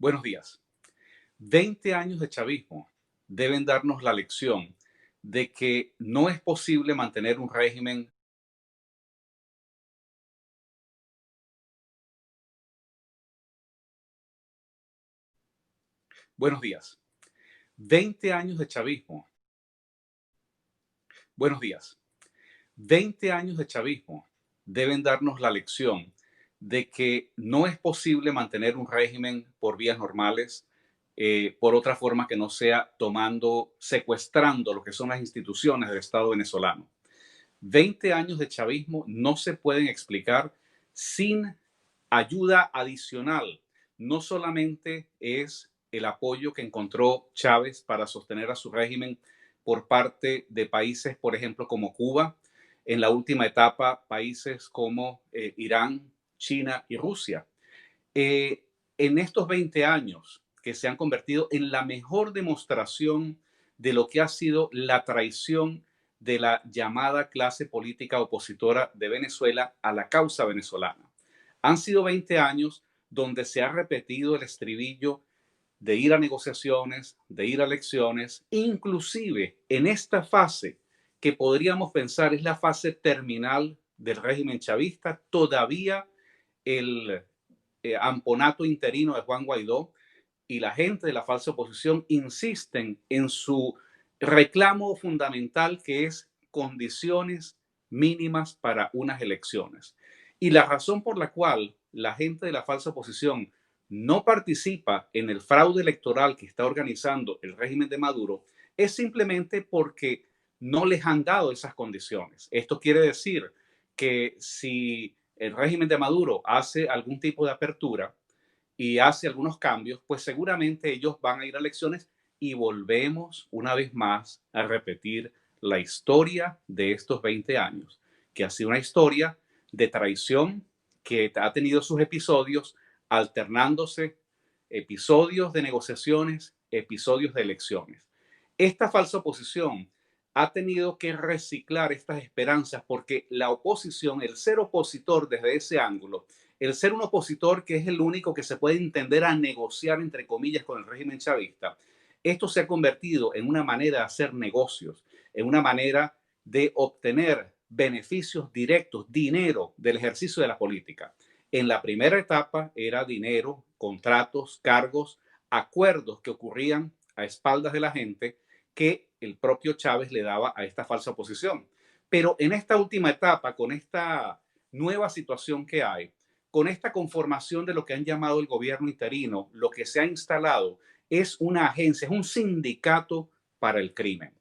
Buenos días. 20 años de chavismo deben darnos la lección de que no es posible mantener un régimen. Buenos días. 20 años de chavismo. Buenos días. 20 años de chavismo deben darnos la lección de que no es posible mantener un régimen por vías normales, por otra forma que no sea secuestrando lo que son las instituciones del Estado venezolano. 20 años de chavismo no se pueden explicar sin ayuda adicional. No solamente es el apoyo que encontró Chávez para sostener a su régimen por parte de países, por ejemplo, como Cuba, en la última etapa, países como Irán, China y Rusia. Eh, en estos 20 años que se han convertido en la mejor demostración de lo que ha sido la traición de la llamada clase política opositora de Venezuela a la causa venezolana. Han sido 20 años donde se ha repetido el estribillo de ir a negociaciones, de ir a elecciones, inclusive en esta fase que podríamos pensar es la fase terminal del régimen chavista, todavía el amponato interino de Juan Guaidó y la gente de la falsa oposición insisten en su reclamo fundamental, que es condiciones mínimas para unas elecciones. Y la razón por la cual la gente de la falsa oposición no participa en el fraude electoral que está organizando el régimen de Maduro es simplemente porque no les han dado esas condiciones. Esto quiere decir que si el régimen de Maduro hace algún tipo de apertura y hace algunos cambios, pues seguramente ellos van a ir a elecciones y volvemos una vez más a repetir la historia de estos 20 años, que ha sido una historia de traición que ha tenido sus episodios alternándose, episodios de negociaciones, episodios de elecciones. Esta falsa oposición ha tenido que reciclar estas esperanzas porque la oposición, el ser opositor desde ese ángulo, el ser un opositor que es el único que se puede entender a negociar, entre comillas, con el régimen chavista, esto se ha convertido en una manera de hacer negocios, en una manera de obtener beneficios directos, dinero del ejercicio de la política. En la primera etapa era dinero, contratos, cargos, acuerdos que ocurrían a espaldas de la gente que el propio Chávez le daba a esta falsa oposición. Pero en esta última etapa, con esta nueva situación que hay, con esta conformación de lo que han llamado el gobierno interino, lo que se ha instalado es una agencia, es un sindicato para el crimen.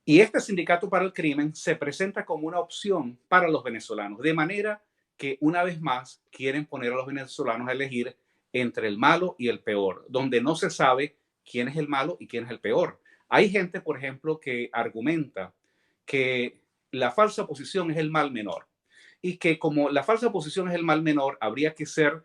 Y este sindicato para el crimen se presenta como una opción para los venezolanos, de manera que una vez más quieren poner a los venezolanos a elegir entre el malo y el peor, donde no se sabe quién es el malo y quién es el peor. Hay gente, por ejemplo, que argumenta que la falsa oposición es el mal menor y que como la falsa oposición es el mal menor, habría que ser,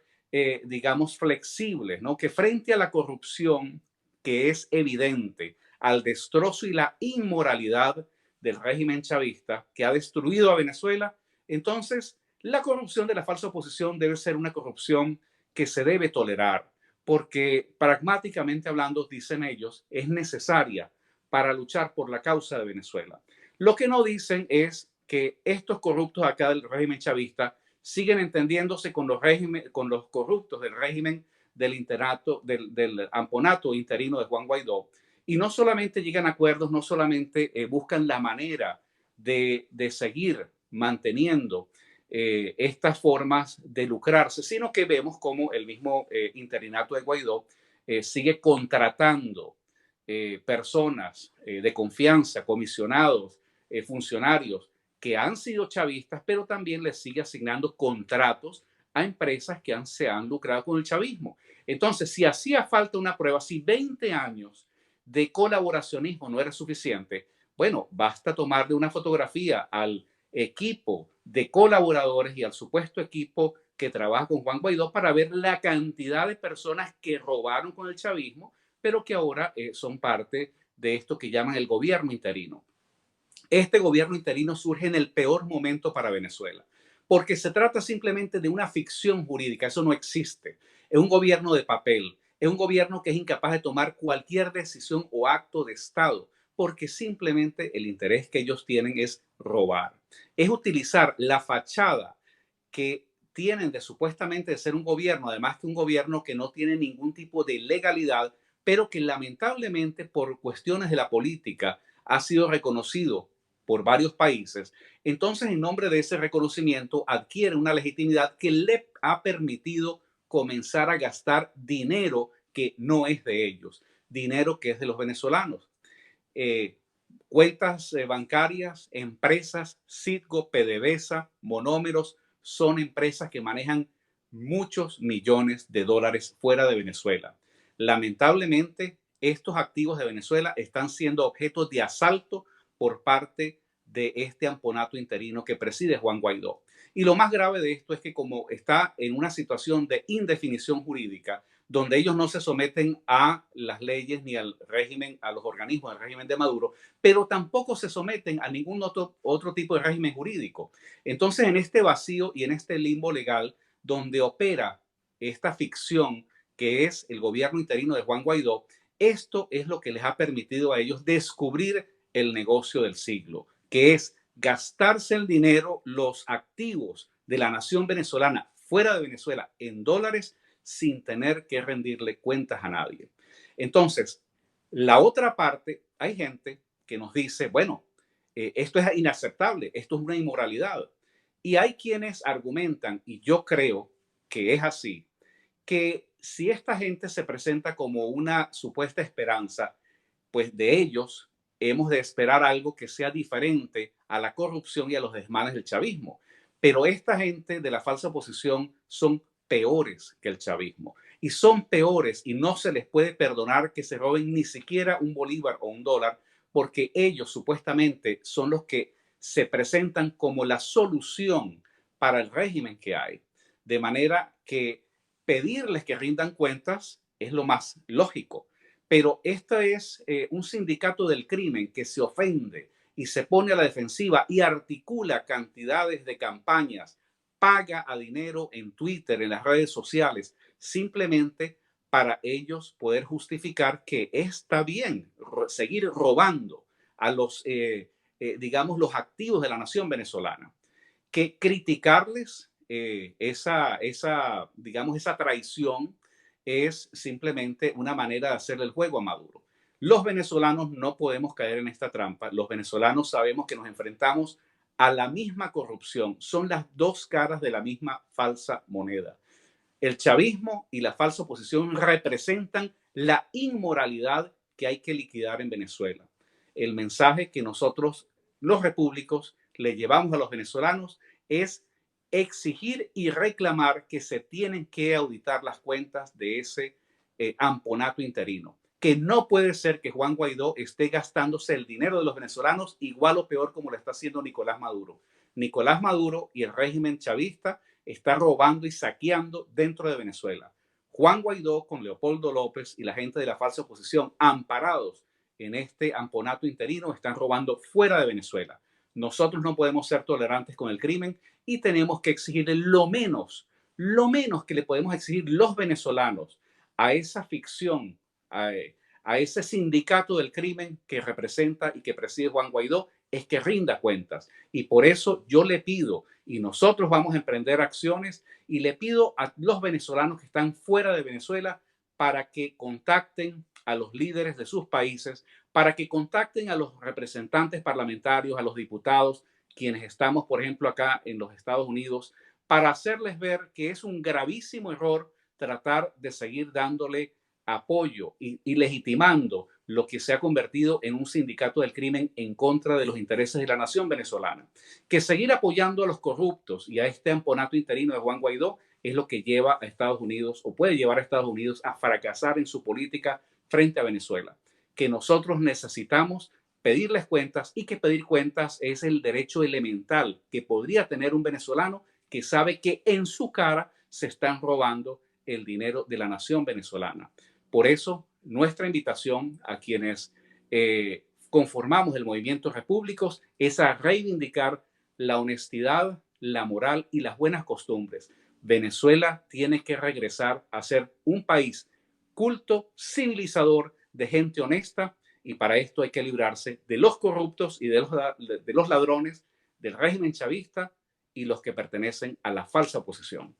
digamos, flexibles, ¿no? Que frente a la corrupción que es evidente, al destrozo y la inmoralidad del régimen chavista que ha destruido a Venezuela, entonces la corrupción de la falsa oposición debe ser una corrupción que se debe tolerar, porque pragmáticamente hablando, dicen ellos, es necesaria para luchar por la causa de Venezuela. Lo que no dicen es que estos corruptos acá del régimen chavista siguen entendiéndose con los corruptos del régimen del amponato interino de Juan Guaidó, y no solamente llegan a acuerdos, no solamente buscan la manera de seguir manteniendo estas formas de lucrarse, sino que vemos como el mismo interinato de Guaidó sigue contratando personas de confianza, comisionados, funcionarios que han sido chavistas, pero también les sigue asignando contratos a empresas que se han lucrado con el chavismo. Entonces, si hacía falta una prueba, si 20 años de colaboracionismo no era suficiente, bueno, basta tomarle una fotografía al equipo de colaboradores y al supuesto equipo que trabaja con Juan Guaidó para ver la cantidad de personas que robaron con el chavismo, pero que ahora son parte de esto que llaman el gobierno interino. Este gobierno interino surge en el peor momento para Venezuela, porque se trata simplemente de una ficción jurídica, eso no existe. Es un gobierno de papel, Es un gobierno que es incapaz de tomar cualquier decisión o acto de Estado porque simplemente el interés que ellos tienen es robar. Es utilizar la fachada que tienen de supuestamente de ser un gobierno, además que un gobierno que no tiene ningún tipo de legalidad, pero que lamentablemente por cuestiones de la política ha sido reconocido por varios países. Entonces, en nombre de ese reconocimiento, adquiere una legitimidad que le ha permitido comenzar a gastar dinero que no es de ellos, dinero que es de los venezolanos. Eh, Cuentas bancarias, empresas, Citgo, PDVSA, Monómeros, son empresas que manejan muchos millones de dólares fuera de Venezuela. Lamentablemente, estos activos de Venezuela están siendo objeto de asalto por parte de este amponato interino que preside Juan Guaidó. Y lo más grave de esto es que como está en una situación de indefinición jurídica, donde ellos no se someten a las leyes ni al régimen, a los organismos del régimen de Maduro, pero tampoco se someten a ningún otro tipo de régimen jurídico. Entonces, en este vacío y en este limbo legal donde opera esta ficción que es el gobierno interino de Juan Guaidó, esto es lo que les ha permitido a ellos descubrir el negocio del siglo, que es gastarse el dinero, los activos de la nación venezolana fuera de Venezuela en dólares sin tener que rendirle cuentas a nadie. Entonces, la otra parte, hay gente que nos dice, bueno, esto es inaceptable, esto es una inmoralidad. Y hay quienes argumentan, y yo creo que es así, que si esta gente se presenta como una supuesta esperanza, pues de ellos hemos de esperar algo que sea diferente a la corrupción y a los desmanes del chavismo. Pero esta gente de la falsa oposición son peores que el chavismo y son peores y no se les puede perdonar que se roben ni siquiera un bolívar o un dólar porque ellos supuestamente son los que se presentan como la solución para el régimen que hay. De manera que pedirles que rindan cuentas es lo más lógico. Pero este es un sindicato del crimen que se ofende y se pone a la defensiva y articula cantidades de campañas, paga a dinero en Twitter, en las redes sociales, simplemente para ellos poder justificar que está bien seguir robando a digamos, los activos de la nación venezolana. Que criticarles digamos, esa traición es simplemente una manera de hacerle el juego a Maduro. Los venezolanos no podemos caer en esta trampa. Los venezolanos sabemos que nos enfrentamos a la misma corrupción. Son las dos caras de la misma falsa moneda. El chavismo y la falsa oposición representan la inmoralidad que hay que liquidar en Venezuela. El mensaje que nosotros, los repúblicos, le llevamos a los venezolanos es exigir y reclamar que se tienen que auditar las cuentas de ese amponato interino. Que no puede ser que Juan Guaidó esté gastándose el dinero de los venezolanos igual o peor como lo está haciendo Nicolás Maduro. Nicolás Maduro y el régimen chavista está robando y saqueando dentro de Venezuela. Juan Guaidó con Leopoldo López y la gente de la falsa oposición, amparados en este amponato interino, están robando fuera de Venezuela. Nosotros no podemos ser tolerantes con el crimen y tenemos que exigirle lo menos que le podemos exigir los venezolanos a esa ficción, a ese sindicato del crimen que representa y que preside Juan Guaidó, es que rinda cuentas. Y por eso yo le pido, y nosotros vamos a emprender acciones, y le pido a los venezolanos que están fuera de Venezuela para que contacten a los líderes de sus países, para que contacten a los representantes parlamentarios, a los diputados, quienes estamos, por ejemplo, acá en los Estados Unidos, para hacerles ver que es un gravísimo error tratar de seguir dándole apoyo y legitimando lo que se ha convertido en un sindicato del crimen en contra de los intereses de la nación venezolana. Que seguir apoyando a los corruptos y a este amponato interino de Juan Guaidó es lo que lleva a Estados Unidos o puede llevar a Estados Unidos a fracasar en su política frente a Venezuela. Que nosotros necesitamos pedirles cuentas y que pedir cuentas es el derecho elemental que podría tener un venezolano que sabe que en su cara se están robando el dinero de la nación venezolana. Por eso, nuestra invitación a quienes conformamos el movimiento Repúblicos es a reivindicar la honestidad, la moral y las buenas costumbres. Venezuela tiene que regresar a ser un país culto civilizador de gente honesta, y para esto hay que librarse de los corruptos y de los ladrones del régimen chavista y los que pertenecen a la falsa oposición.